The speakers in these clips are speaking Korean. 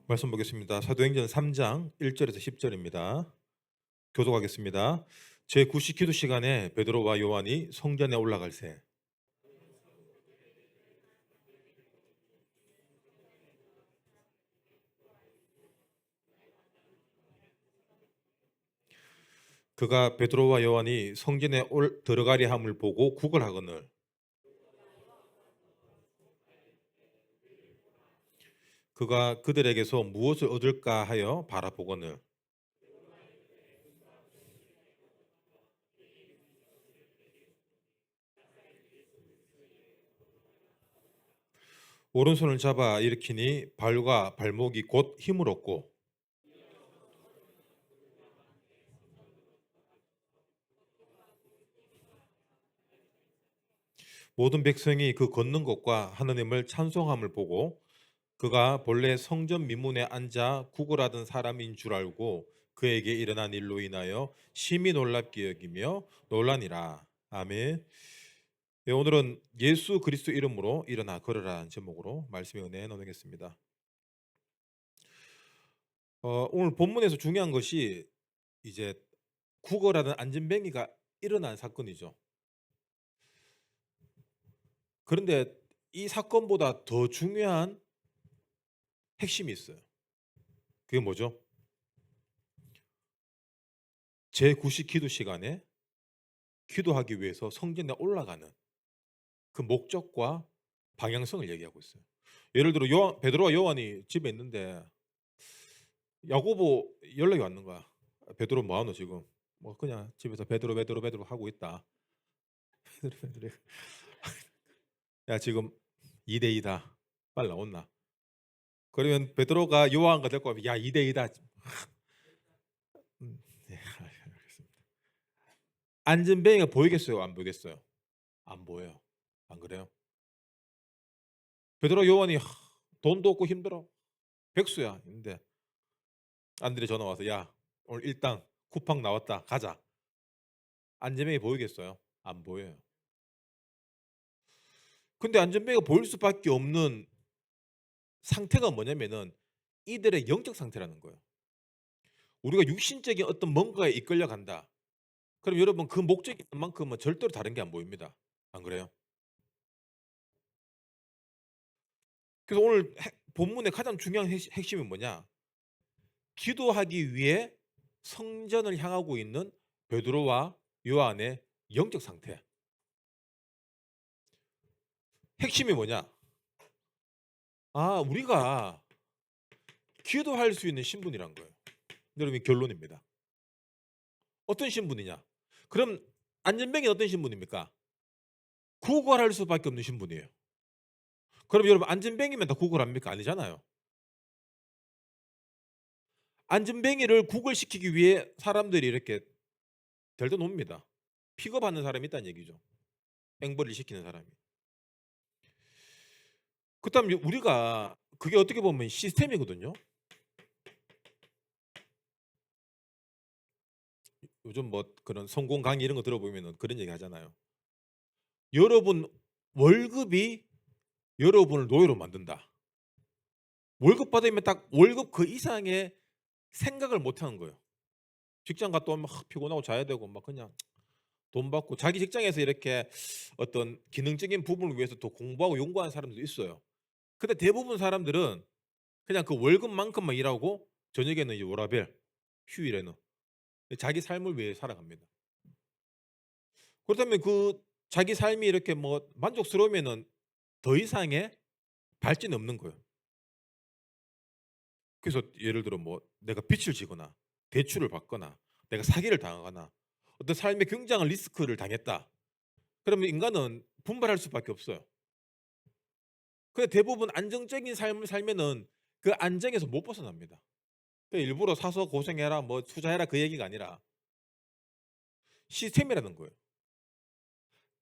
말씀 보겠습니다. 사도행전 3장 1절에서 10절입니다. 교독하겠습니다. 제9시 기도 시간에 베드로와 요한이 성전에 올라갈새 그가 베드로와 요한이 성전에 들어가리 함을 보고 구걸하거늘 그가 그들에게서 무엇을 얻을까 하여 바라보거늘 오른손을 잡아 일으키니 발과 발목이 곧 힘을 얻고 모든 백성이 그 걷는 것과 하느님을 찬송함을 보고 그가 본래 성전 미문에 앉아 구걸하던 사람인 줄 알고 그에게 일어난 일로 인하여 심히 놀랍게 여기며 놀라니라. 아멘. 네, 오늘은 예수 그리스도 이름으로 일어나 걸으라는 제목으로 말씀의 은혜 나누겠습니다. 오늘 본문에서 중요한 것이 이제 구걸하던 안전뱅이가 일어난 사건이죠. 그런데 이 사건보다 더 중요한 핵심이 있어요. 그게 뭐죠? 제9시 기도 시간에 기도하기 위해서 성전에 올라가는 그 목적과 방향성을 얘기하고 있어요. 예를 들어 베드로와 요한이 집에 있는데 야고보 연락이 왔는 거야. 베드로 뭐 하노 지금? 뭐 그냥 집에서 베드로 하고 있다. 베드로. 야 지금 2대 2다. 빨리 나온나? 그러면 베드로가 요한과 데리고 가면 야 2대 2다. 네, 알겠습니다. 안전뱅이가 보이겠어요? 안 보이겠어요? 안 보여요. 안 그래요? 베드로 요한이 돈도 없고 힘들어. 백수야. 근데 안드레 전화 와서 야 오늘 일당 쿠팡 나왔다 가자. 안전뱅이 보이겠어요? 안 보여요. 근데 안전뱅이가 보일 수밖에 없는 상태가 뭐냐면은 이들의 영적 상태라는 거예요. 우리가 육신적인 어떤 뭔가에 이끌려 간다. 그럼 여러분 그 목적이 있는 만큼은 절대로 다른 게 안 보입니다. 안 그래요? 그래서 오늘 본문의 가장 중요한 핵심이 뭐냐? 기도하기 위해 성전을 향하고 있는 베드로와 요한의 영적 상태. 핵심이 뭐냐? 우리가 기도할 수 있는 신분이란 거예요. 여러분 결론입니다. 어떤 신분이냐? 그럼 안전뱅이는 어떤 신분입니까? 구걸할 수밖에 없는 신분이에요. 그럼 여러분 안전뱅이면 다 구걸합니까? 아니잖아요. 안전뱅이를 구걸시키기 위해 사람들이 이렇게 들다 놉니다. 픽업하는 사람이 있다는 얘기죠. 앵벌이 시키는 사람이. 그다음 우리가 그게 어떻게 보면 시스템이거든요. 요즘 뭐 그런 성공 강의 이런 거 들어보면은 그런 얘기 하잖아요. 여러분 월급이 여러분을 노예로 만든다. 월급 받으면 딱 월급 그 이상의 생각을 못 하는 거예요. 직장 갔다 오면 피곤하고 자야 되고 막 그냥 돈 받고 자기 직장에서 이렇게 어떤 기능적인 부분을 위해서 더 공부하고 연구하는 사람들도 있어요. 근데 대부분 사람들은 그냥 그 월급만큼만 일하고 저녁에는 이제 워라밸, 휴일에는 자기 삶을 위해 살아갑니다. 그렇다면 그 자기 삶이 이렇게 뭐 만족스러우면은 더 이상의 발전이 없는 거예요. 그래서 예를 들어 뭐 내가 빚을 지거나 대출을 받거나 내가 사기를 당하거나 어떤 삶의 굉장한 리스크를 당했다. 그러면 인간은 분발할 수밖에 없어요. 근데 대부분 안정적인 삶을 살면은 그 안정에서 못 벗어납니다. 일부러 사서 고생해라 뭐 투자해라 그 얘기가 아니라 시스템이라는 거예요.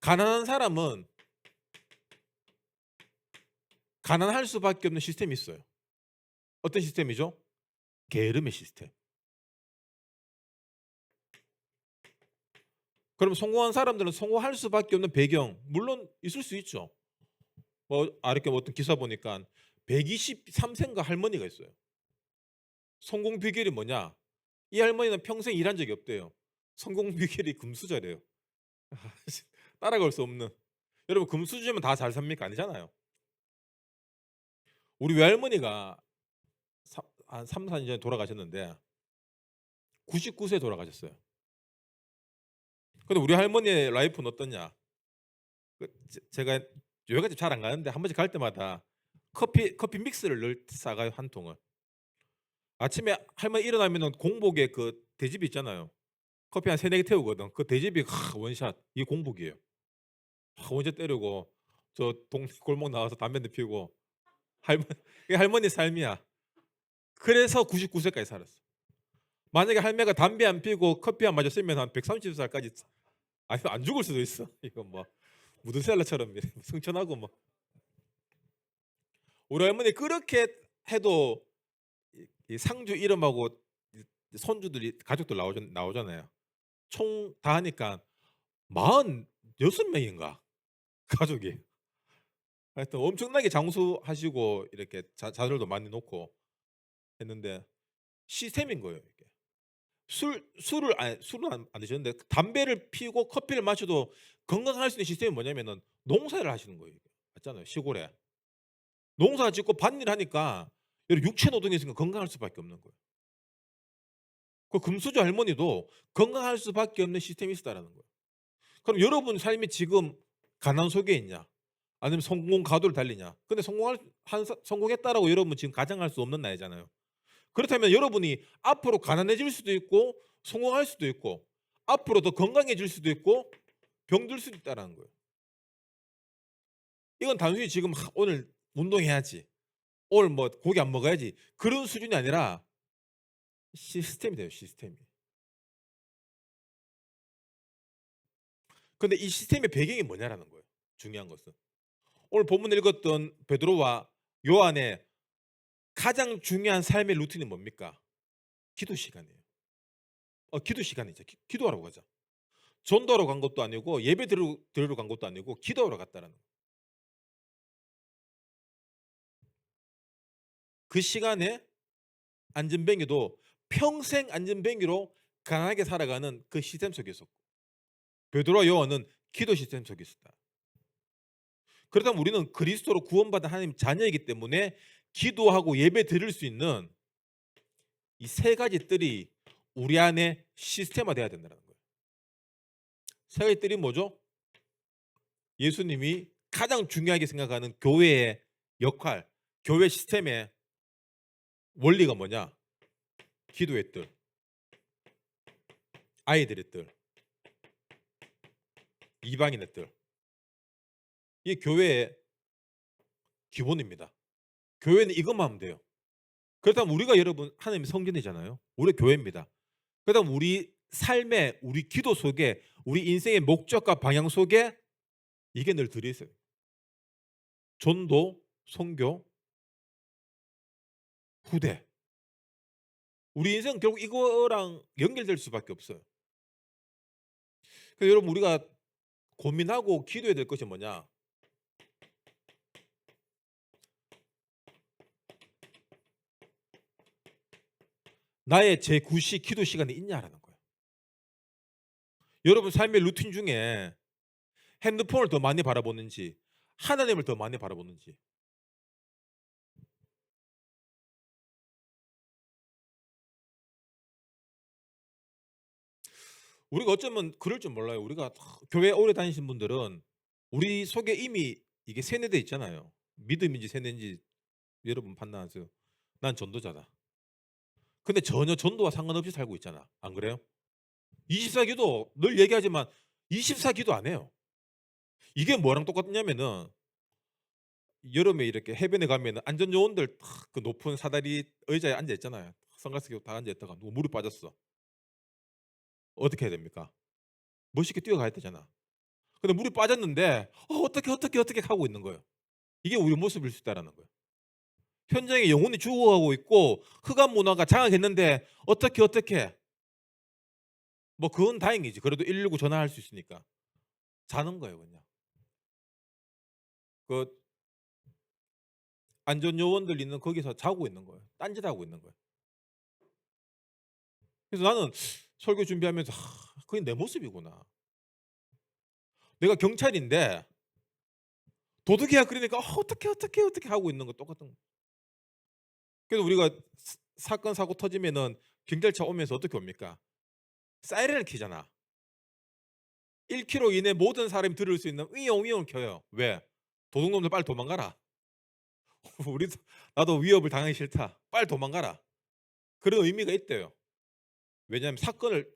가난한 사람은 가난할 수밖에 없는 시스템이 있어요. 어떤 시스템이죠? 게으름의 시스템. 그럼 성공한 사람들은 성공할 수밖에 없는 배경 물론 있을 수 있죠. 뭐 이렇게 어떤 기사 보니까 123세인가 할머니가 있어요. 성공 비결이 뭐냐? 이 할머니는 평생 일한 적이 없대요. 성공 비결이 금수저래요. 따라갈 수 없는. 여러분 금수저면 다 잘 삽니까? 아니잖아요. 우리 외할머니가 한 3-4년 전에 돌아가셨는데 99세 돌아가셨어요. 근데 우리 할머니의 라이프는 어떠냐? 제가 여기까지 잘 안 가는데 한 번씩 갈 때마다 커피 믹스를 늘 싸가요, 한 통을. 아침에 할머니 일어나면은 공복에 그 대집이 있잖아요. 커피 한 3-4개 태우거든. 그 대집이 원샷. 이게 공복이에요. 원샷 때리고 저 동네 골목 나와서 담배 한 대 피우고 할머 이게 할머니 삶이야. 그래서 99세까지 살았어. 만약에 할매가 담배 안 피우고 커피 안 마셨으면 한 130살까지 아니 안 죽을 수도 있어. 이거 뭐 무드셀러처럼 승천하고 뭐. 우리 할머니 그렇게 해도 이 상주 이름하고 손주들이 가족들 나오잖아요. 총 다 하니까 46명인가 가족이. 하여튼 엄청나게 장수하시고 이렇게 자녀들도 많이 놓고 했는데 시스템인 거예요, 이게. 술은 안 드셨는데 담배를 피우고 커피를 마셔도 건강할 수 있는 시스템이 뭐냐면은 농사를 하시는 거예요, 이게. 맞잖아요, 시골에. 농사 짓고 밭일 하니까 육체 노동이 있으니까 건강할 수밖에 없는 거예요. 그 금수저 할머니도 건강할 수밖에 없는 시스템이 있었다라는 거예요. 그럼 여러분 삶이 지금 가난 속에 있냐? 아니면 성공 가도를 달리냐? 근데 성공했다라고 여러분 지금 가정할 수 없는 나이잖아요. 그렇다면 여러분이 앞으로 가난해질 수도 있고 성공할 수도 있고 앞으로 더 건강해질 수도 있고 병들 수도 있다라는 거예요. 이건 단순히 지금 오늘 운동해야지. 오늘 뭐 고기 안 먹어야지. 그런 수준이 아니라 시스템이 돼요, 시스템이. 근데 이 시스템의 배경이 뭐냐라는 거예요. 중요한 것은. 오늘 본문 읽었던 베드로와 요한의 가장 중요한 삶의 루틴이 뭡니까? 기도 시간이에요. 기도 시간이죠. 기도하러 가자. 전도하러 간 것도 아니고 예배 드리러 간 것도 아니고 기도하러 갔다라는 거예요. 그 시간에 안전뱅이도 평생 안전뱅이로 가난하게 살아가는 그 시스템 속에 있었고 베드로와 요한은 기도 시스템 속에 있었다. 그렇다면 우리는 그리스도로 구원받은 하나님 자녀이기 때문에 기도하고 예배 드릴 수 있는 이 세 가지 뜰이 우리 안에 시스템화돼야 된다는 거예요. 세 가지 뜰이 뭐죠? 예수님이 가장 중요하게 생각하는 교회의 역할, 교회 시스템의 원리가 뭐냐? 기도의 뜰, 아이들의 뜰, 이방인의 뜰. 이 교회의 기본입니다. 교회는 이것만 하면 돼요. 그렇다면 우리가 여러분 하나님의 성전이잖아요. 우리 교회입니다. 그렇다면 우리 삶의 우리 기도 속에 우리 인생의 목적과 방향 속에 이게 늘 들어있어요. 전도, 선교, 후대. 우리 인생은 결국 이거랑 연결될 수밖에 없어요. 그래서 여러분 우리가 고민하고 기도해야 될 것이 뭐냐? 나의 제9시 기도 시간이 있냐라는 거예요. 여러분 삶의 루틴 중에 핸드폰을 더 많이 바라보는지 하나님을 더 많이 바라보는지 우리가 어쩌면 그럴 줄 몰라요. 우리가 교회 오래 다니신 분들은 우리 속에 이미 이게 세뇌돼 있잖아요. 믿음인지 세뇌인지 여러분 판단하세요. 난 전도자다. 근데 전혀 전도와 상관없이 살고 있잖아. 안 그래요? 24기도 늘 얘기하지만 24기도 안 해요. 이게 뭐랑 똑같냐면은 여름에 이렇게 해변에 가면은 안전요원들 그 높은 사다리 의자에 앉아 있잖아요. 선글라스 끼고 다 앉아 있다가 누구 물이 빠졌어. 어떻게 해야 됩니까? 멋있게 뛰어가야 되잖아. 근데 물이 빠졌는데 어떻게 하고 있는 거예요. 이게 우리 모습일 수 있다라는 거예요. 현장에 영혼이 죽어가고 있고 흑암 문화가 장악했는데 어떻게 뭐 그건 다행이지. 그래도 119 전화할 수 있으니까 자는 거예요, 그냥. 그 안전 요원들 있는 거기서 자고 있는 거예요. 딴짓하고 있는 거예요. 그래서 나는 설교 준비하면서 '그게 내 모습이구나. 내가 경찰인데 도둑이야.' 그러니까 '어떡해, 어떡해, 어떡해.' 하고 있는 거 똑같은 거. 그래서 우리가 사건 사고 터지면은 경찰차 오면서 어떻게 옵니까? 사이렌을 켜잖아. 1km 이내 모든 사람이 들을 수 있는 위용위용 켜요. 왜? "도둑놈들 빨리 도망가라. 우리도 나도 위협을 당하기 싫다. 빨리 도망가라." 그런 의미가 있대요. 왜냐하면 사건을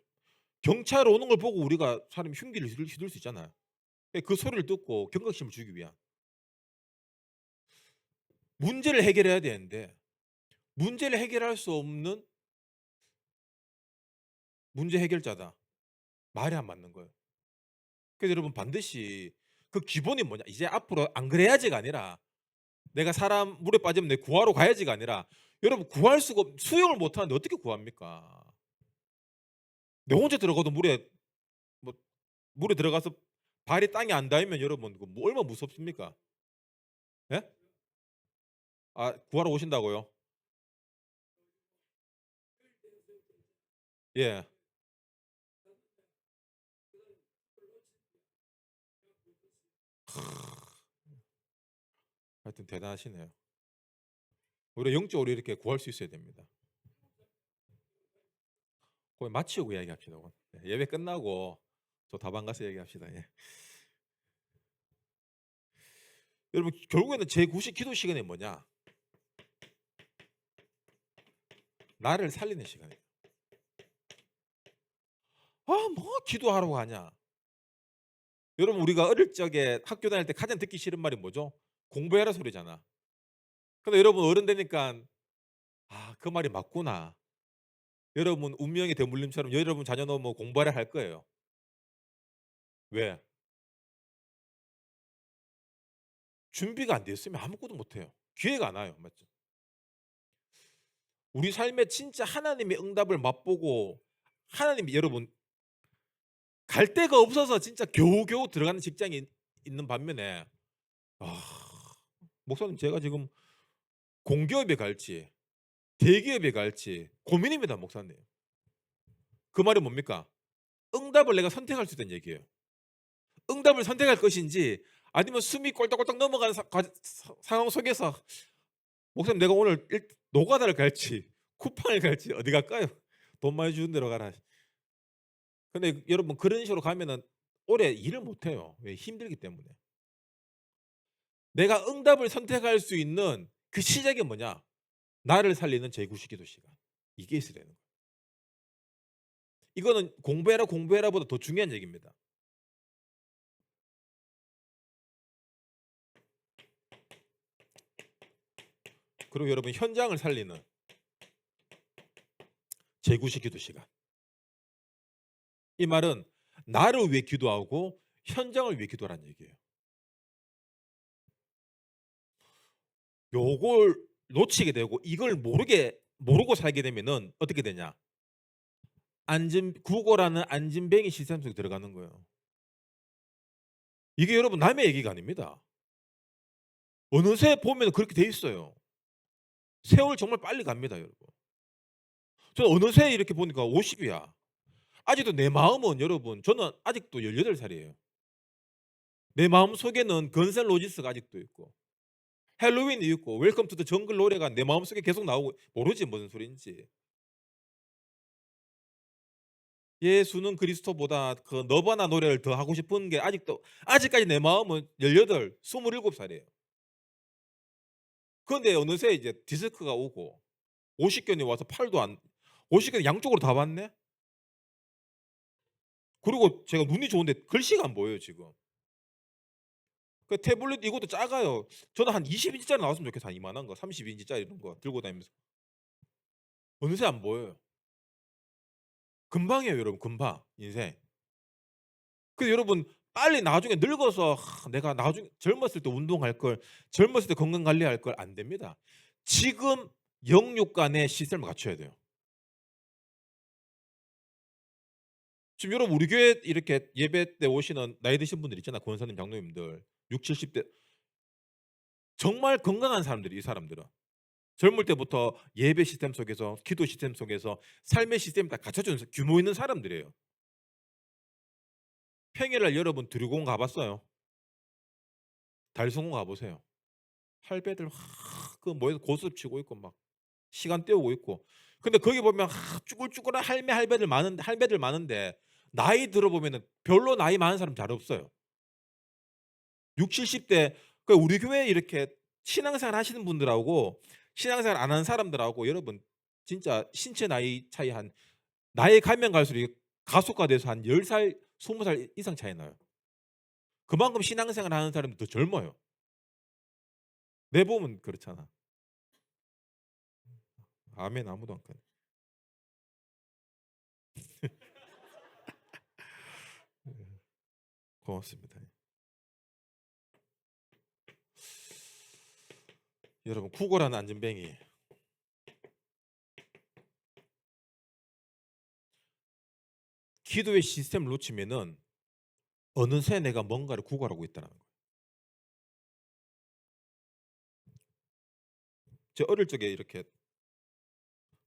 경찰 오는 걸 보고 우리가 사람이 흉기를 휘둘 수 있잖아요. 그 소리를 듣고 경각심을 주기 위한. 문제를 해결해야 되는데 문제를 해결할 수 없는 문제 해결자다. 말이 안 맞는 거예요. 그래서 여러분 반드시 그 기본이 뭐냐? 이제 앞으로 안 그래야지가 아니라 내가 사람 물에 빠지면 내 구하러 가야지가 아니라 여러분 구할 수가 수영을 못 하는데 어떻게 구합니까? 내 혼자 들어가도 뭐 물에 들어가서 발이 땅에 안 닿으면 여러분 그 뭐 얼마나 무섭습니까? 예? 구하러 오신다고요? 예. 하여튼 대단하시네요. 우리가 영적으로 이렇게 구할 수 있어야 됩니다. 거의 마치고 이야기합시다. 오늘. 예배 끝나고 저 다방 가서 얘기합시다. 예. 여러분 결국에는 제9식 기도 시간이 뭐냐? 나를 살리는 시간이에요. 뭐 기도하라고 하냐? 여러분 우리가 어릴 적에 학교 다닐 때 가장 듣기 싫은 말이 뭐죠? 공부해라 소리잖아. 근데 여러분 어른 되니까 그 말이 맞구나. 여러분 운명의 대물림처럼 여러분 자녀 놓으면 공부하라 할 거예요. 왜? 준비가 안 돼 있으면 아무것도 못 해요. 기회가 안 와요. 맞죠? 우리 삶에 진짜 하나님의 응답을 맛보고 하나님이 여러분 갈 데가 없어서 진짜 겨우겨우 들어가는 직장이 있는 반면에 목사님 제가 지금 공기업에 갈지 대기업에 갈지 고민입니다, 목사님. 그 말은 뭡니까? 응답을 내가 선택할 수 있다는 얘기예요. 응답을 선택할 것인지 아니면 숨이 꼴딱꼴딱 넘어가는 상황 속에서 목사님 내가 오늘 노가다를 갈지 쿠팡을 갈지 어디 갈까요? 돈 많이 주는 데로 가라. 근데 여러분 그런 식으로 가면은 오래 일을 못 해요. 왜? 힘들기 때문에. 내가 응답을 선택할 수 있는 그 시작이 뭐냐? 나를 살리는 제9식 기도 시간. 이게 있어야 되는 거예요. 이거는 공부해라 공부해라보다 더 중요한 얘기입니다. 그리고 여러분 현장을 살리는 제9식 기도 시간. 이 말은 나를 위해 기도하고 현장을 위해 기도하라는 얘기예요. 요걸 놓치게 되고 이걸 모르고 살게 되면은 어떻게 되냐? 국어라는 안진뱅이 시스템 속에 들어가는 거예요. 이게 여러분 남의 얘기가 아닙니다. 어느새 보면 그렇게 돼 있어요. 세월 정말 빨리 갑니다, 여러분. 저는 어느새 이렇게 보니까 50이야. 아직도 내 마음은 여러분 저는 아직도 18살이에요. 내 마음속에는 건센 로지스가 아직도 있고 헬로윈이 있고 웰컴 투 더 정글 노래가 내 마음속에 계속 나오고 모르지 무슨 소리인지. 예수는 그리스도보다 그 너바나 노래를 더 하고 싶은 게 아직까지 내 마음은 18, 27살이에요. 그런데 어느새 이제 디스크가 오고 오십견이 와서 팔도 안 오십견 양쪽으로 다 봤네. 그리고 제가 눈이 좋은데 글씨가 안 보여요, 지금. 그 태블릿 이것도 작아요. 저는 한 20인치짜리 나왔으면 좋겠어요. 한 이만한 거. 30인치짜리 이런 거 들고 다니면서. 어느새 안 보여요. 금방이에요, 여러분. 금방. 인생. 그래서 여러분 빨리 나중에 늙어서 내가 나중에 젊었을 때 운동할 걸, 젊었을 때 건강 관리할 걸 안 됩니다. 지금 영육 간의 시스템을 갖춰야 돼요. 지금 여러분 우리 교회 이렇게 예배 때 오시는 나이 드신 분들 있잖아. 권사님, 장로님들. 60, 70대 정말 건강한 사람들이 이 사람들은. 젊을 때부터 예배 시스템 속에서 기도 시스템 속에서 삶의 시스템이 다 갖춰진 규모 있는 사람들이에요. 평일날 여러분 두리공 가봤어요? 달성공 가보세요. 할배들 그 모여서 고스톱 치고 있고 막 시간 때우고 있고. 근데 거기 보면 쭈글쭈글한 할배들 많은데 나이 들어보면은 별로 나이 많은 사람 잘 없어요. 60-70 대. 그 우리 교회에 이렇게 신앙생활 하시는 분들하고 신앙생활 안 하는 사람들하고 여러분 진짜 신체 나이 차이 한 나이 가면 갈수록 이게 가속화돼서 한 10살, 20살 이상 차이 나요. 그만큼 신앙생활 하는 사람이 더 젊어요. 내 보면 그렇잖아. 아멘 아무도 안 꺼내. 고맙습니다. 여러분 구걸하는 안전뱅이. 기도의 시스템을 놓치면은 어느새 내가 뭔가를 구걸하고 있다는 거예요. 저 어릴 적에 이렇게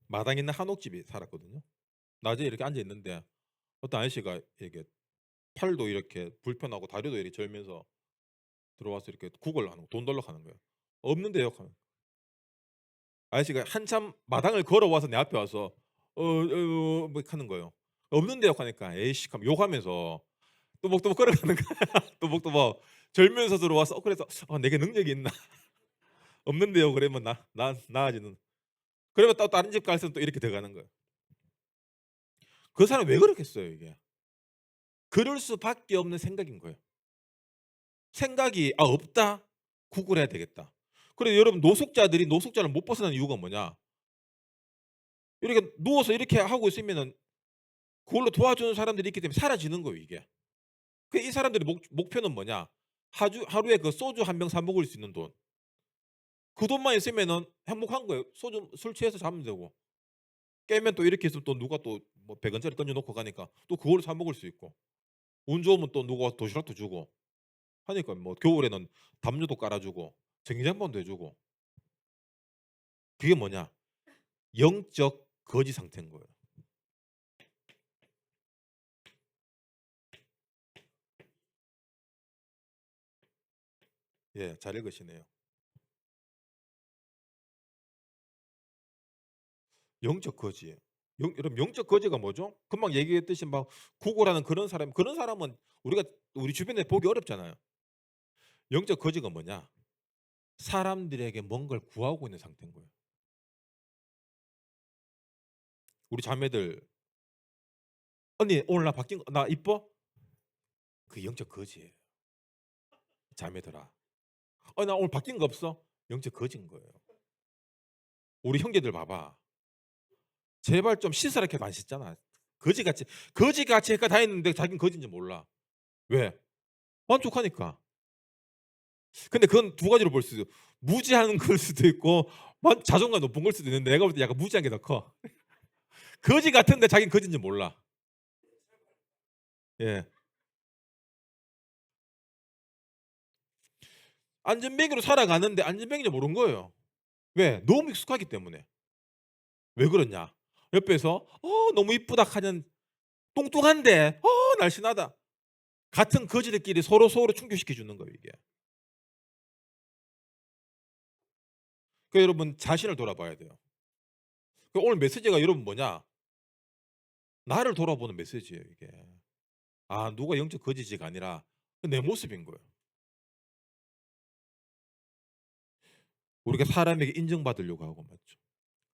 마당에 있는 한옥집에 살았거든요. 낮에 이렇게 앉아 있는데 어떤 아저씨가 이렇게 팔도 이렇게 불편하고 다리도 이렇게 절면서 들어와서 이렇게 구걸을 하는 거, 돈 달라고 하는 거예요. 없는데요. 하면. 아저씨가 한참 마당을 걸어와서 내 앞에 와서 뭐 하는 거예요. 없는데요 하니까 에이씨 하면 욕하면서 또박또박 걸어가는 거야. 또박또박 절면서 들어와서 그래서 내게 능력이 있나? 없는데요. 그러면 나아지는. 그러면 또 다른 집 가서는 또 이렇게 돼가는 거예요. 그 사람 왜 그렇겠어요 이게? 그럴 수밖에 없는 생각인 거예요. 생각이 없다. 구걸해야 되겠다. 그래서 여러분 노숙자들이 노숙자를 못 벗어나는 이유가 뭐냐? 이렇게 누워서 이렇게 하고 있으면은 그걸로 도와주는 사람들이 있기 때문에 사라지는 거예요 이게. 이 사람들의 목표는 뭐냐? 하루에 그 소주 한 병 사 먹을 수 있는 돈. 그 돈만 있으면은 행복한 거예요. 술 취해서 자면 되고 깨면 또 이렇게 있으면 또 누가 또 뭐 100원짜리 던져놓고 가니까 또 그걸 사 먹을 수 있고 운 좋으면 또 누가 도시락도 주고 하니까 뭐 겨울에는 담요도 깔아주고 전기장판도 해주고. 그게 뭐냐? 영적 거지 상태인 거예요. 예, 잘 읽으시네요. 영적 거지예요. 여러분 영적 거지가 뭐죠? 금방 얘기했듯이 막 구걸하는 그런 사람은 우리 주변에 보기 어렵잖아요. 영적 거지가 뭐냐? 사람들에게 뭔가를 구하고 있는 상태인 거예요. 우리 자매들 "언니 오늘 나 바뀐 거 나 이뻐?" 그게 영적 거지예요. 자매들아. 나 오늘 바뀐 거 없어?" 영적 거지인 거예요. 우리 형제들 봐봐. 제발 좀 씻으라 해도 안 씻잖아. 거지같이 해가 다니는데 자기는 거지인지 몰라. 왜? 만족하니까. 근데 그건 두 가지로 볼 수 있어요. 무지한 걸 수도 있고 자존감 높은 걸 수도 있는데 내가 볼 때 약간 무지한 게 더 커. 거지 같은데 자기는 거지인지 몰라. 예. 안전뱅이로 살아가는데 안전뱅이인지 모르는 거예요. 왜? 너무 익숙하기 때문에. 왜 그러냐? 옆에서 너무 이쁘다 하는 뚱뚱한데 날씬하다. 같은 거지들끼리 서로 충족시켜 주는 거예요, 이게. 여러분 자신을 돌아봐야 돼요. 오늘 메시지가 여러분 뭐냐? 나를 돌아보는 메시지예요, 이게. 누가 영적 거지지가 아니라 내 모습인 거예요. 우리가 사람에게 인정받으려고 하고 맞죠.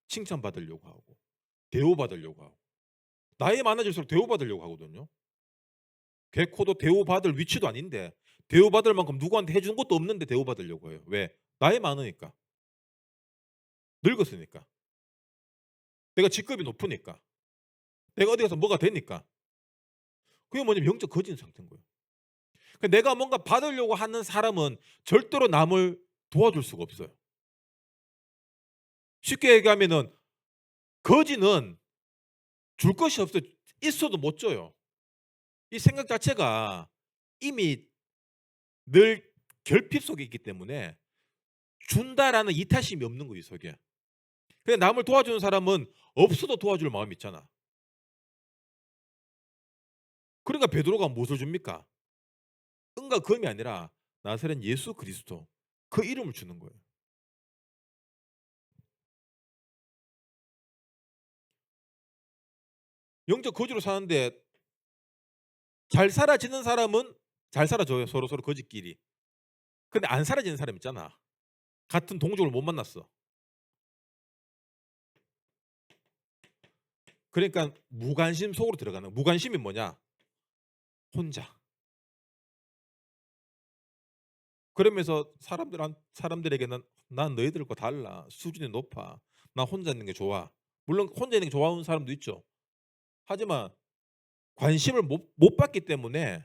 칭찬받으려고 하고 대우받으려고 하고 나이 많아질수록 대우받으려고 하거든요. 개코도 대우받을 위치도 아닌데 대우받을 만큼 누구한테 해준 것도 없는데 대우받으려고 해요. 왜? 나이 많으니까. 늙었으니까. 내가 직급이 높으니까. 내가 어디 가서 뭐가 되니까. 그게 뭐냐면 영적 거진 상태인 거예요. 내가 뭔가 받으려고 하는 사람은 절대로 남을 도와줄 수가 없어요. 쉽게 얘기하면은 거지는 줄 것이 없어요. 있어도 못 줘요. 이 생각 자체가 이미 늘 결핍 속에 있기 때문에 준다라는 이타심이 없는 거예요, 이 속에. 근데 남을 도와주는 사람은 없어도 도와줄 마음이 있잖아. 그러니까 베드로가 무엇을 줍니까? 은과 금이 아니라 나사렛 예수 그리스도 그 이름을 주는 거예요. 영적 거지로 사는데 잘 살아지는 사람은 잘 살아줘요, 서로서로 거지끼리. 근데 안 살아지는 사람 있잖아. 같은 동족을 못 만났어. 그러니까 무관심 속으로 들어가는 무관심이 뭐냐? 혼자. 그러면서 사람들에게는 "난 너희들과 달라. 수준이 높아. 나 혼자 있는 게 좋아." 물론 혼자 있는 게 좋아하는 사람도 있죠. 하지만 관심을 못 받기 때문에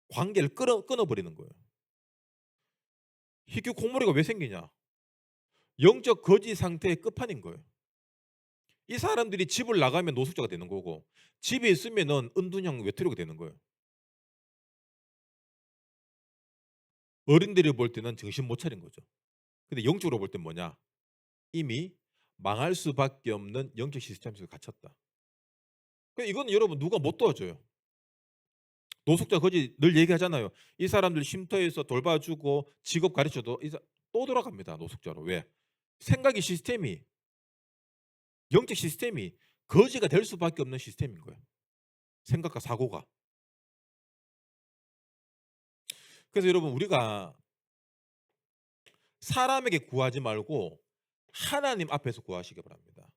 관계를 끊어 버리는 거예요. 희귀 콩머리가 왜 생기냐? 영적 거지 상태의 끝판인 거예요. 이 사람들이 집을 나가면 노숙자가 되는 거고 집에 있으면은 은둔형 외톨이가 되는 거예요. 어른들이 볼 때는 정신 못 차린 거죠. 근데 영적으로 볼 땐 뭐냐? 이미 망할 수밖에 없는 영적 시스템 속에 갇혔다. 그러니까 이거는 여러분 누가 못 도와줘요. 노숙자 거지 늘 얘기하잖아요. 이 사람들 쉼터에서 돌봐주고 직업 가르쳐도 또 돌아갑니다. 노숙자로. 왜? 생각의 시스템이 영적 시스템이 거지가 될 수밖에 없는 시스템인 거예요. 생각과 사고가. 그래서 여러분 우리가 사람에게 구하지 말고 하나님 앞에서 구하시기 바랍니다.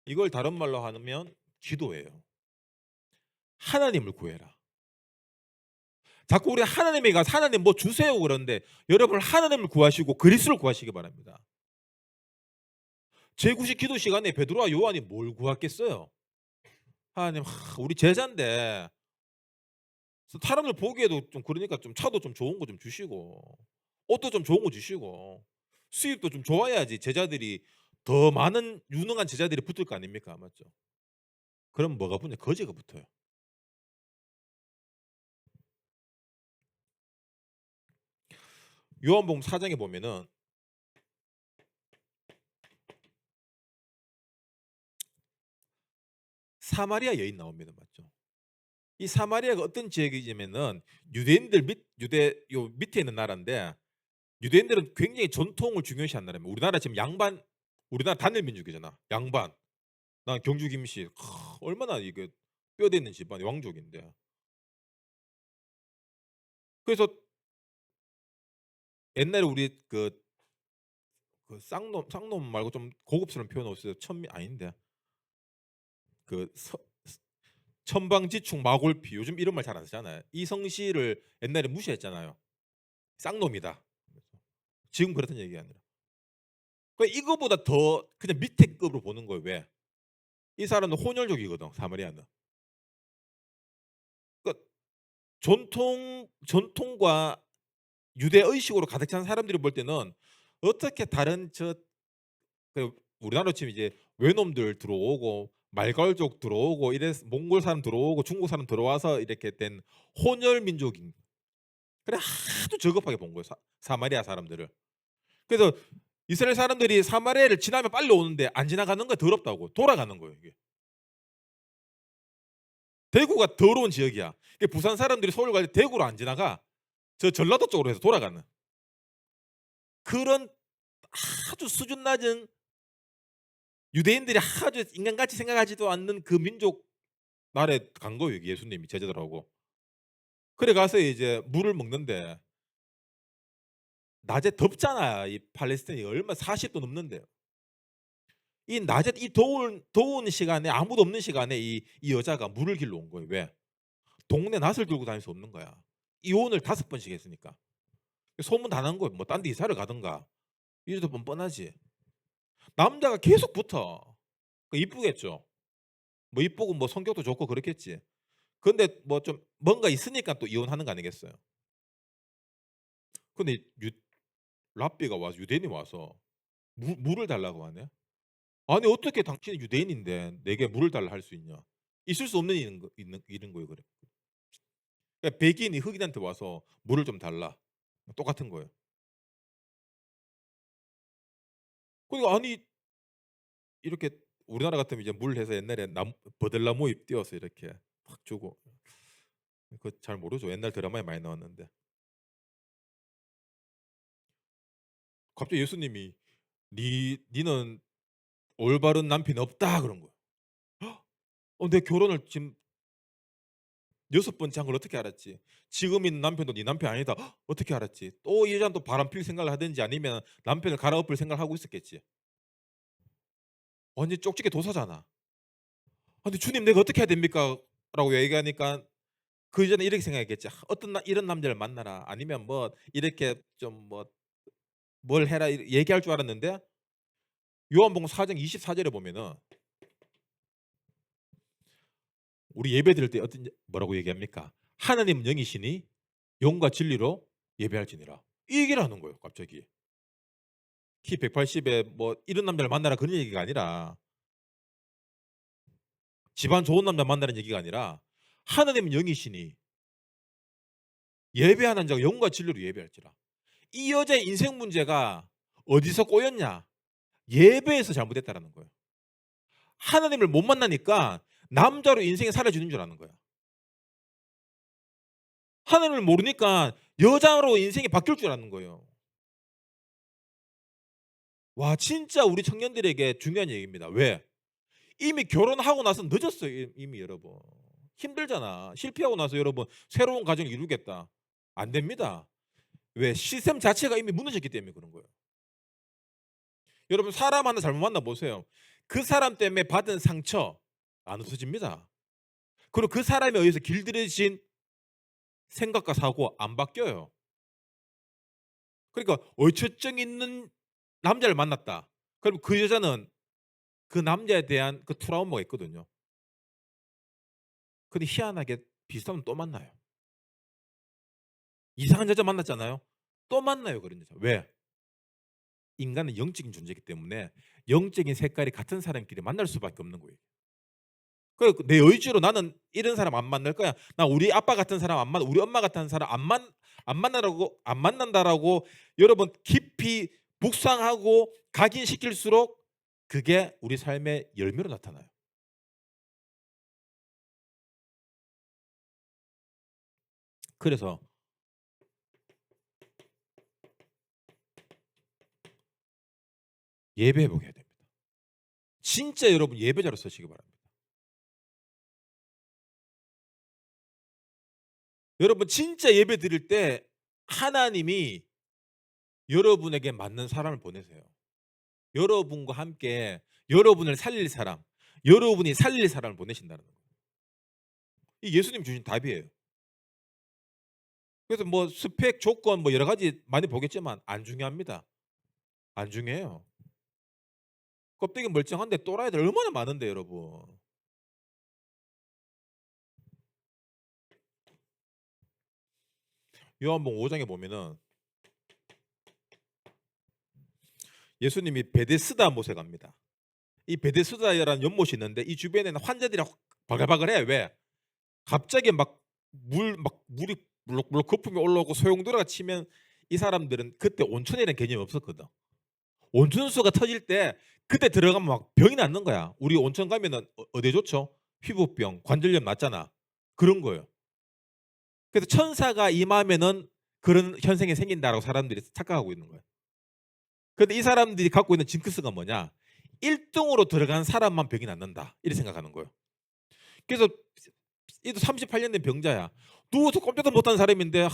이걸 다른 말로 하면 기도예요. 하나님을 구해라. 자꾸 우리 하나님에게 가서 하나님 뭐 주세요 그러는데 여러분 하나님을 구하시고 그리스도를 구하시기 바랍니다. 제9식 기도 시간에 베드로와 요한이 뭘 구했겠어요? 하나님 우리 제자인데 사람들 보기에도 좀 그러니까 좀 차도 좀 좋은 거 좀 주시고 옷도 좀 좋은 거 주시고 수입도 좀 좋아야지 제자들이 더 많은 유능한 제자들이 붙을 거 아닙니까? 맞죠? 그럼 뭐가 붙냐? 거지가 붙어요. 요한복음 4장에 보면은 사마리아 여인 나옵니다. 맞죠? 이 사마리아가 어떤 지역이냐면은 유대인들 유대 밑에 있는 나라인데 유대인들은 굉장히 전통을 중요시하는 나라입니다. 우리나라 지금 양반 우리나라 단일 민족이잖아. 양반. 난 경주 김씨. 얼마나 이게 뼈대 있는 집안의 왕족인데. 그래서 옛날에 우리 쌍놈 말고 좀 고급스러운 표현 없어요. 천미 아닌데. 그 서, 천방지축 마골피 요즘 이런 말 잘 안 쓰잖아요. 이 성씨를 옛날에 무시했잖아요. 쌍놈이다. 지금 그렇다는 얘기가 아니라. 그러니까 이거보다 더 그냥 밑에 급으로 보는 거예요. 왜? 이 사람은 혼혈족이거든. 사마리아는. 그러니까 전통과 유대 의식으로 가득 찬 사람들이 볼 때는 어떻게 다른 우리나라로 치면 이제 외놈들 들어오고 말갈족 들어오고 이래서 몽골 사람 들어오고 중국 사람 들어와서 이렇게 된 혼혈 민족인. 그래 하도 저급하게 본 거예요. 사마리아 사람들을. 그래서 이스라엘 사람들이 사마리아를 지나면 빨리 오는데 안 지나가는 거 더럽다고 돌아가는 거예요. 이게. 대구가 더러운 지역이야. 부산 사람들이 서울 갈 때 대구로 안 지나가. 저 전라도 쪽으로 해서 돌아가는 그런 아주 수준 낮은 유대인들이 아주 인간같이 생각하지도 않는 그 민족 나라에 간 거예요. 예수님이 제자들하고. 그래 가서 이제 물을 먹는데 낮에 덥잖아. 이 팔레스타인이 얼마 40도 넘는데요. 이 낮에 이 더운 시간에 아무도 없는 시간에 이 여자가 물을 길러 온 거예요. 왜? 동네 낫을 들고 다닐 수 없는 거야. 이혼을 5번씩 했으니까. 소문 다 난 거예요. 뭐 딴 데 이사를 가든가. 이래도 뻔뻔하지. 남자가 계속 붙어. 이쁘겠죠. 뭐 이쁘고 뭐 성격도 좋고 그렇겠지. 근데 뭐 좀 뭔가 있으니까 또 이혼하는 거 아니겠어요. 근데 랍비가 와서 유대인이 와서 물을 달라고 하네. 아니 어떻게 당신이 유대인인데 내게 물을 달라 할 수 있냐. 있을 수 없는 일인 거예요. 그래. 그러니까 백인이 흑인한테 와서 물을 좀 달라. 똑같은 거예요. 그러니까 아니 이렇게 우리나라 같으면 이제 물 해서 옛날에 나무 버들나무 잎 띄워서 이렇게 확 주고 그거 잘 모르죠. 옛날 드라마에 많이 나왔는데. 갑자기 예수님이 니는 올바른 남편이 없다 그런 거야. 내 결혼을 지금 6번째 한 걸 어떻게 알았지? 지금 있는 남편도 네 남편 아니다. 어떻게 알았지? 또 이 여자는 또 바람필 생각을 하든지 아니면 남편을 갈아엎을 생각을 하고 있었겠지. 완전 쪽집게 도사잖아. 근데 "주님 내가 어떻게 해야 됩니까?" 라고 얘기하니까 그 여자는 이렇게 생각했겠지. '어떤 이런 남자를 만나라.' 아니면 뭐 이렇게 좀 뭐 '뭘 해라.' 얘기할 줄 알았는데 요한복음 4장 24절에 보면은 우리 예배드릴 때 뭐라고 얘기합니까? "하나님은 영이시니 영과 진리로 예배할지니라." 이 얘기를 하는 거예요 갑자기. 키 180에 뭐 "이런 남자를 만나라." 그런 얘기가 아니라 집안 좋은 남자 만나라는 얘기가 아니라 "하나님은 영이시니 예배하는 자가 영과 진리로 예배할지라." 이 여자의 인생 문제가 어디서 꼬였냐? 예배에서 잘못했다라는 거예요. 하나님을 못 만나니까 남자로 인생이 살아지는 줄 아는 거야. 하나님을 모르니까 여자로 인생이 바뀔 줄 아는 거예요. 와 진짜 우리 청년들에게 중요한 얘기입니다. 왜? 이미 결혼하고 나서 늦었어요 이미 여러분. 힘들잖아. 실패하고 나서 여러분 새로운 가정을 이루겠다. 안 됩니다. 왜? 시스템 자체가 이미 무너졌기 때문에 그런 거예요. 여러분 사람 하나 잘못 만나 보세요. 그 사람 때문에 받은 상처 안 없어집니다. 그리고 그 사람에 의해서 길들여진 생각과 사고 안 바뀌어요. 그러니까 얼처증 있는 남자를 만났다. 그럼 그 여자는 그 남자에 대한 그 트라우마가 있거든요. 근데 희한하게 비슷하면 또 만나요. 이상한 여자 만났잖아요. 또 만나요 그런 여자. 왜? 인간은 영적인 존재이기 때문에 영적인 색깔이 같은 사람끼리 만날 수밖에 없는 거예요. 내 의지로 '나는 이런 사람 안 만날 거야. 나 우리 아빠 같은 사람 안 만나 우리 엄마 같은 사람 안 만난다.'라고 여러분 깊이 묵상하고 각인시킬수록 그게 우리 삶의 열매로 나타나요. 그래서 예배 회복해야 됩니다. 진짜 여러분 예배자로 서시기 바랍니다. 여러분 진짜 예배 드릴 때 하나님이 여러분에게 맞는 사람을 보내세요. 여러분과 함께 여러분을 살릴 사람, 여러분이 살릴 사람을 보내신다는 거예요. 이 예수님 주신 답이에요. 그래서 뭐 스펙, 조건 뭐 여러 가지 많이 보겠지만 안 중요합니다. 안 중요해요. 껍데기 멀쩡한데 또라이들 얼마나 많은데 여러분. 요한복음 5장에 보면은 예수님이 베데스다 못에 갑니다. 이 베데스다라는 연못이 있는데 이 주변에는 환자들이 바글바글해. 왜? 갑자기 물이 물럭물럭 거품이 올라오고 소용돌이가 치면 이 사람들은 그때 온천이라는 개념이 없었거든. 온천수가 터질 때 그때 들어가면 막 병이 낫는 거야. 우리 온천 가면은 어디에 좋죠? 피부병, 관절염 낫잖아. 그런 거예요. 그래서 천사가 임하면은 그런 현상이 생긴다라고 사람들이 착각하고 있는 거예요. 근데 이 사람들이 갖고 있는 징크스가 뭐냐? 1 등으로 들어간 사람만 병이 낫는다. 이렇게 생각하는 거예요. 그래서 이도 38년 된 병자야. 누워서 꼼짝도 못하는 사람인데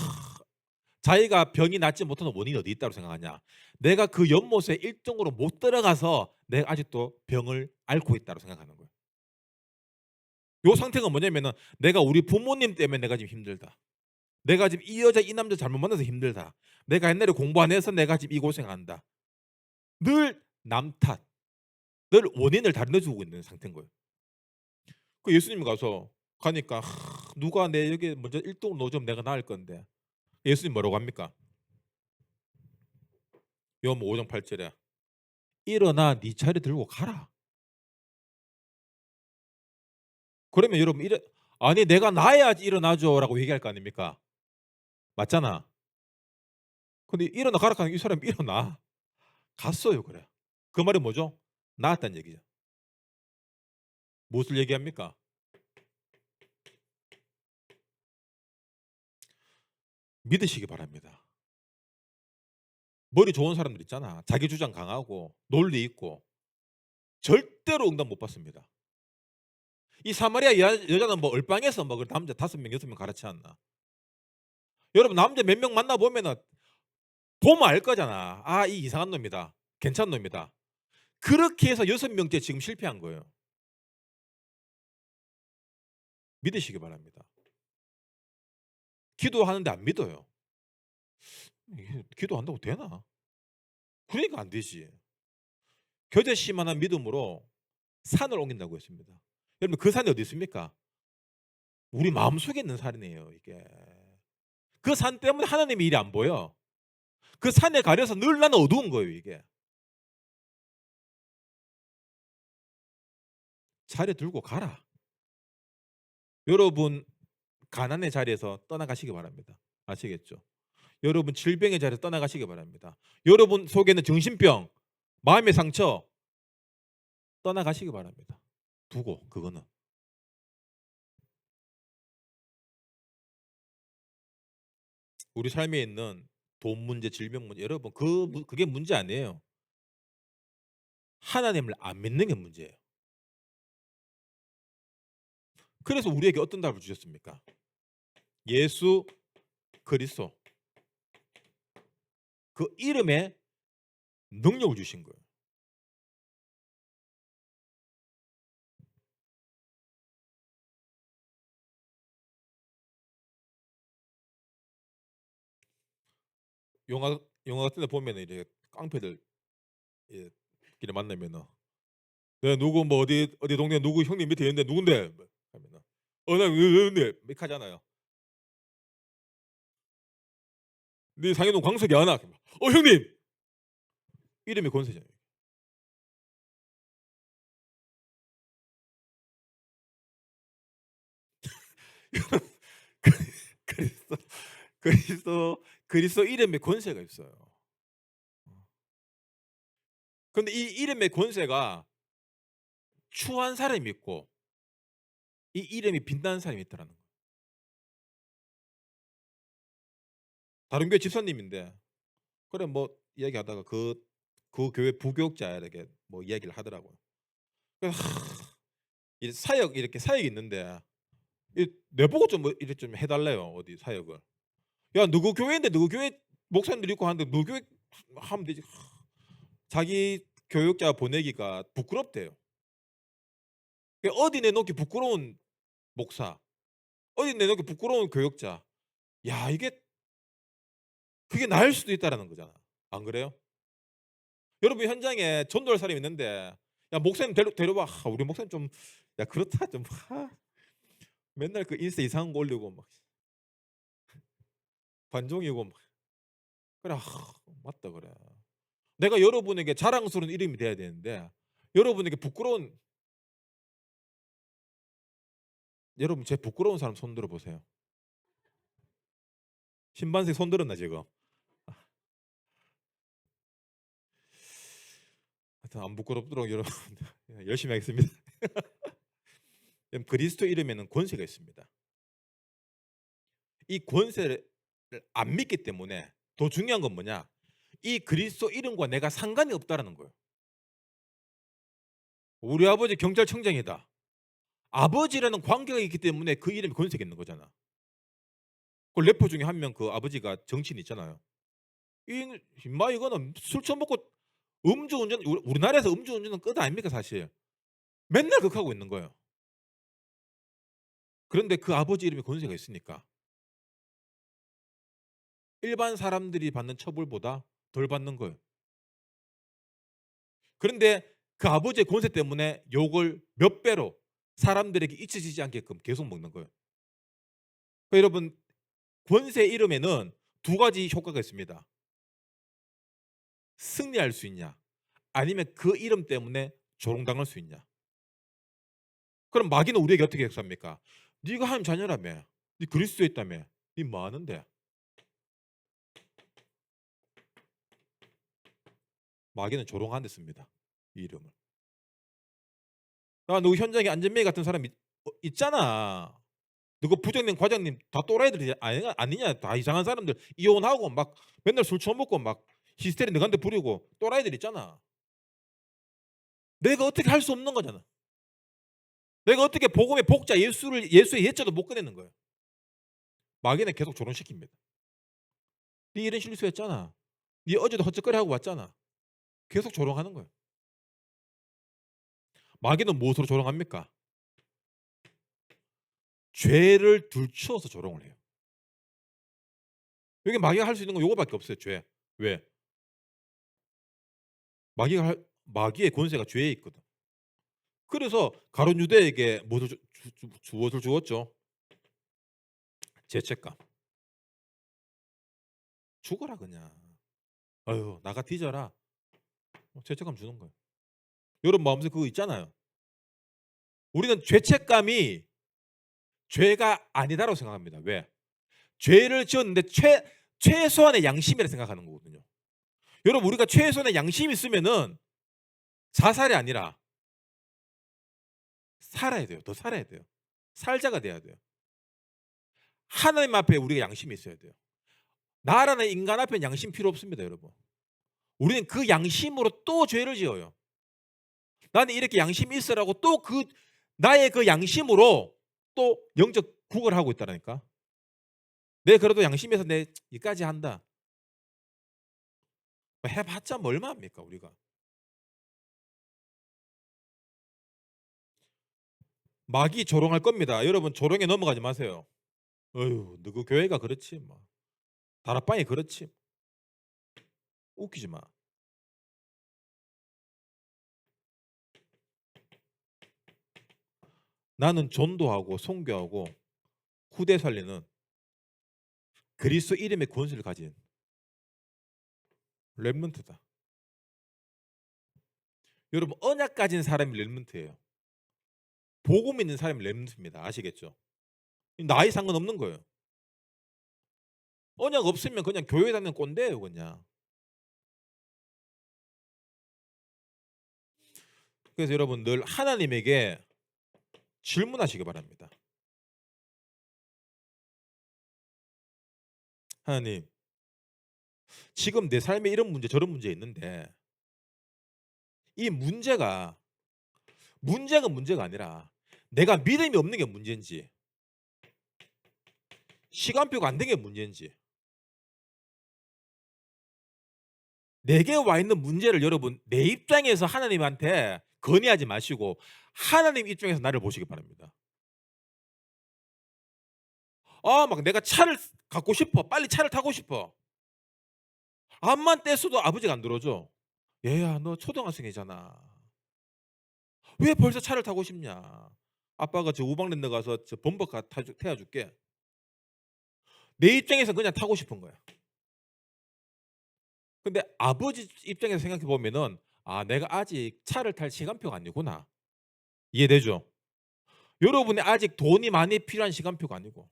자기가 병이 낫지 못하는 원인이 어디 있다고 생각하냐? 내가 그 연못에 1 등으로 못 들어가서 내가 아직도 병을 앓고 있다고 생각하는 거예요. 요 상태가 뭐냐면은 내가 우리 부모님 때문에 내가 지금 힘들다. 내가 지금 이 여자 이 남자 잘못 만나서 힘들다. 내가 옛날에 공부 안 해서 내가 지금 이 고생한다. 늘 남 탓, 늘 원인을 다른 데 두고 있는 상태인 거예요. 그 예수님이 가니까 누가 내 여기 먼저 1 등으로 넣어주면 내가 나을 건데. 예수님 뭐라고 합니까? 요한복음 5장 8 절에 "일어나 네 자리 들고 가라." 그러면 여러분 "아니 내가 나야지 일어나죠."라고 얘기할 거 아닙니까? 맞잖아. 근데 일어나 가라 하니까 이 사람이 일어나. 갔어요 그래. 그 말은 뭐죠? 나았다는 얘기죠. 무엇을 얘기합니까? 믿으시기 바랍니다. 머리 좋은 사람들 있잖아. 자기 주장 강하고 논리 있고 절대로 응답 못 받습니다. 이 사마리아 여자는 뭐 얼빵에서 뭐 그 남자 5명 6명 가르치 않나. 여러분 남자 몇 명 만나 보면은 보면 알 거잖아. 아, 이 이상한 놈이다. 괜찮은 놈이다. 그렇게 해서 6명째 지금 실패한 거예요. 믿으시기 바랍니다. 기도하는데 안 믿어요. 이게 기도한다고 되나? 그러니까 안 되지. 겨자씨만한 믿음으로 산을 옮긴다고 했습니다. 여러분 그 산이 어디 있습니까? 우리 마음속에 있는 산이에요, 이게. 그 산 때문에 하나님의 일이 안 보여. 그 산에 가려서 늘 나는 어두운 거예요, 이게. 자리 들고 가라. 여러분 가난의 자리에서 떠나가시기 바랍니다. 아시겠죠? 여러분 질병의 자리에서 떠나가시기 바랍니다. 여러분 속에는 정신병, 마음의 상처 떠나가시기 바랍니다. 두고 그거는. 우리 삶에 있는 돈 문제, 질병 문제 여러분 그게 문제 아니에요. 하나님을 안 믿는 게 문제예요. 그래서 우리에게 어떤 답을 주셨습니까? 예수 그리스도 그 이름에 능력을 주신 거예요. 영화 같은 데 보면 이제 깡패들 예, 길에 만나면은 네, 누구 뭐 어디 동네 누구 형님 밑에 있는데 누군데 하면은 어나 누군데 mek 하잖아요. 네 상해동 광석이 하나. 형님 이름이 권세잖아요. 그리스도 그리스도 이름에 권세가 있어요. 근데 이 이름의 권세가 추한 사람이 있고 이 이름이 빛나는 사람이 있더라는 거예요. 다른 교회 집사님인데 그래 뭐 이야기하다가 그 교회 부교육자에게 뭐 이야기를 하더라고요. 그래서 이 사역 이렇게 사역이 있는데 내보고 좀 뭐 이렇게 좀 해달래요 어디 사역을. 야 누구 교회인데 누구 교회 목사님들 있고 하는데 누구 교회 하면 되지. 자기 교육자 보내기가 부끄럽대요. 어디 내놓기 부끄러운 목사, 어디 내놓기 부끄러운 교육자. 야 이게 그게 나을 수도 있다라는 거잖아. 안 그래요? 여러분 현장에 전도할 사람이 있는데 야 목사님 데려와. 우리 목사님 좀 야 그렇다 좀 맨날 그 인스타 이상한 거 올리고 막 관종이고 막 그래 맞다 그래. 내가 여러분에게 자랑스러운 이름이 돼야 되는데 여러분에게 부끄러운 여러분 제 부끄러운 사람 손 들어 보세요. 신반색 손 들었나 지금? 하여튼 안 부끄럽도록 여러분 열심히 하겠습니다. 그리스도 이름에는 권세가 있습니다. 이 권세를 안 믿기 때문에 더 중요한 건 뭐냐? 이 그리스도 이름과 내가 상관이 없다라는 거예요. 우리 아버지 경찰청장이다. 아버지라는 관계가 있기 때문에 그 이름이 권세가 있는 거잖아. 그 래퍼 중에 한 명 그 아버지가 정치인 있잖아요. 임마 이거는 술 처먹고 음주운전 우리나라에서 음주운전은 끝 아닙니까 사실. 맨날 그렇게 하고 있는 거예요. 그런데 그 아버지 이름에 권세가 있으니까 일반 사람들이 받는 처벌보다 덜 받는 거예요. 그런데 그 아버지의 권세 때문에 욕을 몇 배로 사람들에게 잊혀지지 않게끔 계속 먹는 거예요. 그러니까 여러분 권세 이름에는 두 가지 효과가 있습니다. 승리할 수 있냐 아니면 그 이름 때문에 조롱당할 수 있냐. 그럼 마귀는 우리에게 어떻게 역사합니까? 네가 하나님 자녀라며 네 그리스도에 있다며 네 뭐하는데 마귀는 조롱하는 데 씁니다. 이 이름을. 야, 누구 현장에 안전메이 같은 사람 있잖아. 누구 부장님, 과장님 다 또라이들이 아니냐? 다 이상한 사람들 이혼하고 막 맨날 술 처먹고 막 히스테리 너한테 부리고 또라이들 있잖아. 내가 어떻게 할 수 없는 거잖아. 내가 어떻게 복음의 복자 예수의 예자도 못 꺼내는 거예요. 마귀는 계속 조롱시킵니다. 네 이런 실수했잖아. 네 어제도 헛짓거리 하고 왔잖아. 계속 조롱하는 거예요. 마귀는 무엇으로 조롱합니까? 죄를 들추어서 조롱을 해요. 여기 마귀가 할 수 있는 건 요거밖에 없어요. 죄. 왜? 마귀의 권세가 죄에 있거든. 그래서 가룟 유대에게 무엇을 주었죠? 죄책감. 죽어라 그냥. 아유 나가 뒤져라. 죄책감 주는 거예요. 여러분 마음속에 그거 있잖아요. 우리는 죄책감이 죄가 아니다라고 생각합니다. 왜? 죄를 지었는데 최소한의 양심이라 생각하는 거거든요. 여러분 우리가 최소한의 양심이 있으면은 자살이 아니라 살아야 돼요. 더 살아야 돼요. 살자가 돼야 돼요. 하나님 앞에 우리가 양심이 있어야 돼요. 나라는 인간 앞에 양심 필요 없습니다, 여러분. 우리는 그 양심으로 또 죄를 지어요. 나는 이렇게 양심이 있으라고 또 나의 그 양심으로 또 영적 구걸을 하고 있다라니까. 내 그래도 양심에서 내 이까지 한다. 해봤자 뭐 얼마입니까 우리가. 마귀 조롱할 겁니다. 여러분 조롱에 넘어가지 마세요. 어휴 너그 교회가 그렇지 뭐. 다락방이 그렇지. 웃기지 마. 나는 전도하고 선교하고 후대 살리는 그리스도 이름의 권세를 가진 렘넌트다. 여러분 언약 가진 사람이 렘넌트예요. 복음 있는 사람이 렘넌트입니다. 아시겠죠? 나이 상관없는 거예요. 언약 없으면 그냥 교회 다니는 꼰대예요 그냥. 그래서 여러분 늘 하나님에게 질문하시기 바랍니다. 하나님 지금 내 삶에 이런 문제 저런 문제 있는데 이 문제가 아니라 내가 믿음이 없는 게 문제인지 시간표가 안 된 게 문제인지 내게 와 있는 문제를 여러분 내 입장에서 하나님한테 건의하지 마시고 하나님 입장에서 나를 보시기 바랍니다. 막 내가 차를 갖고 싶어. 빨리 차를 타고 싶어. 암만 떼서도 아버지가 안 들어줘. 얘야 너 초등학생이잖아. 왜 벌써 차를 타고 싶냐. 아빠가 저 우방랜드 가서 저 범퍼카 태워줄게. 내 입장에서는 그냥 타고 싶은 거야. 근데 아버지 입장에서 생각해 보면은 내가 아직 차를 탈 시간표가 아니구나. 이해되죠? 여러분이 아직 돈이 많이 필요한 시간표가 아니고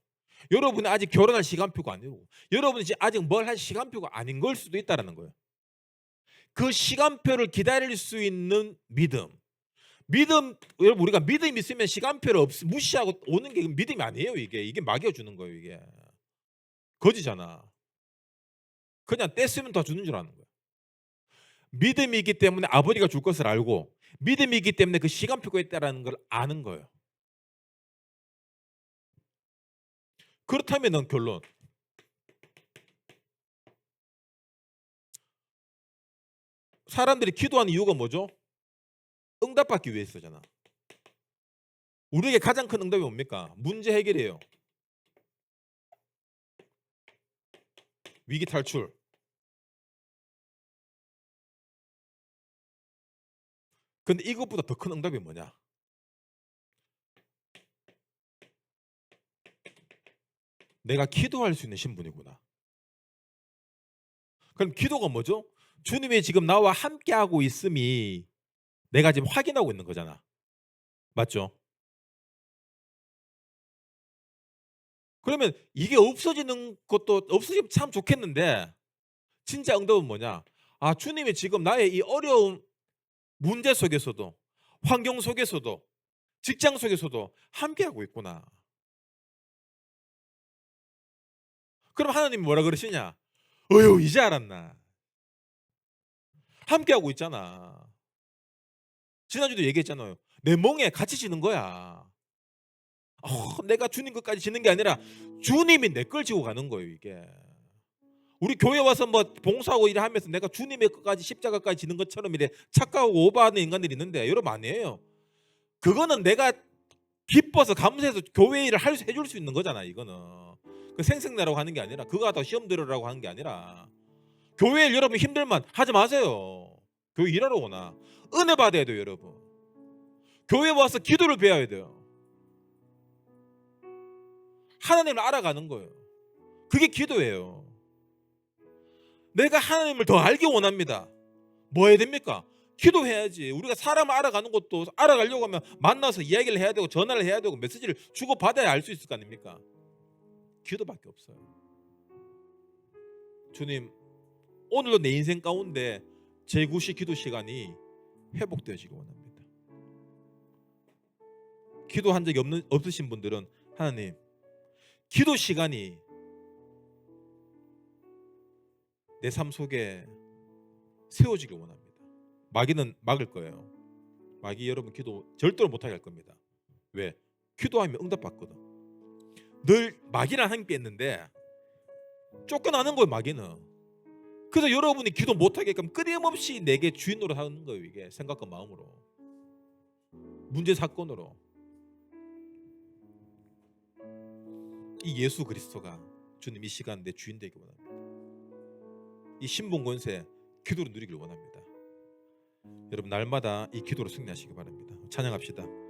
여러분이 아직 결혼할 시간표가 아니고 여러분이 아직 뭘 할 시간표가 아닌 걸 수도 있다는 거예요. 그 시간표를 기다릴 수 있는 믿음. 여러분 우리가 믿음이 있으면 시간표를 무시하고 오는 게 믿음이 아니에요. 이게 마귀가 주는 거예요. 이게 거지잖아. 그냥 떼쓰면 다 주는 줄 아는 거예요. 믿음이 있기 때문에 아버지가 줄 것을 알고 믿음이 있기 때문에 그 시간표가 있다는 걸 아는 거예요. 그렇다면 결론 사람들이 기도하는 이유가 뭐죠? 응답받기 위해서잖아. 우리에게 가장 큰 응답이 뭡니까? 문제 해결이에요. 위기 탈출. 근데 이것보다 더 큰 응답이 뭐냐? 내가 기도할 수 있는 신분이구나. 그럼 기도가 뭐죠? 주님이 지금 나와 함께하고 있음이 내가 지금 확인하고 있는 거잖아. 맞죠? 그러면 이게 없어지는 것도 없어지면 참 좋겠는데 진짜 응답은 뭐냐? 주님이 지금 나의 이 어려운 문제 속에서도 환경 속에서도 직장 속에서도 함께하고 있구나. 그럼 하나님이 뭐라 그러시냐? 어휴 이제 알았나? 함께하고 있잖아. 지난주도 얘기했잖아요. 내 멍에 같이 지는 거야. 내가 주님 것까지 지는 게 아니라 주님이 내 걸 지고 가는 거예요 이게. 우리 교회 와서 뭐 봉사하고 일하면서 내가 주님의 것까지 십자가까지 지는 것처럼 이래 착각하고 오버하는 인간들이 있는데 여러분 아니에요. 그거는 내가 기뻐서 감사해서 교회 일을 해줄 수 있는 거잖아 이거는. 그 생색내라고 하는 게 아니라 그거 하다가 시험 들으라고 하는 게 아니라 교회 일 여러분 힘들만 하지 마세요. 교회 일하러 오나. 은혜 받아야 돼요 여러분. 교회 와서 기도를 배워야 돼요. 하나님을 알아가는 거예요. 그게 기도예요. 내가 하나님을 더 알기 원합니다. 뭐 해야 됩니까? 기도해야지. 우리가 사람을 알아가는 것도 알아가려고 하면 만나서 이야기를 해야 되고 전화를 해야 되고 메시지를 주고받아야 알 수 있을 거 아닙니까? 기도밖에 없어요. 주님 오늘도 내 인생 가운데 제9시 기도 시간이 회복되어지기 원합니다. 기도한 적이 없으신 분들은 하나님 기도 시간이 내 삶 속에 세워지길 원합니다. 마귀는 막을 거예요. 마귀 여러분 기도 절대로 못하게 할 겁니다. 왜? 기도하면 응답받거든. 늘 마귀랑 함께 있는데 쫓겨나는 거예요 마귀는. 그래서 여러분이 기도 못하게끔 끊임없이 내게 주인 노릇 하는 거예요 이게. 생각과 마음으로 문제 사건으로. 이 예수 그리스도가 주님 이 시간 내 주인 되기 원합니다. 이 신분 권세 기도로 누리길 원합니다. 여러분 날마다 이 기도로 승리하시기 바랍니다. 찬양합시다.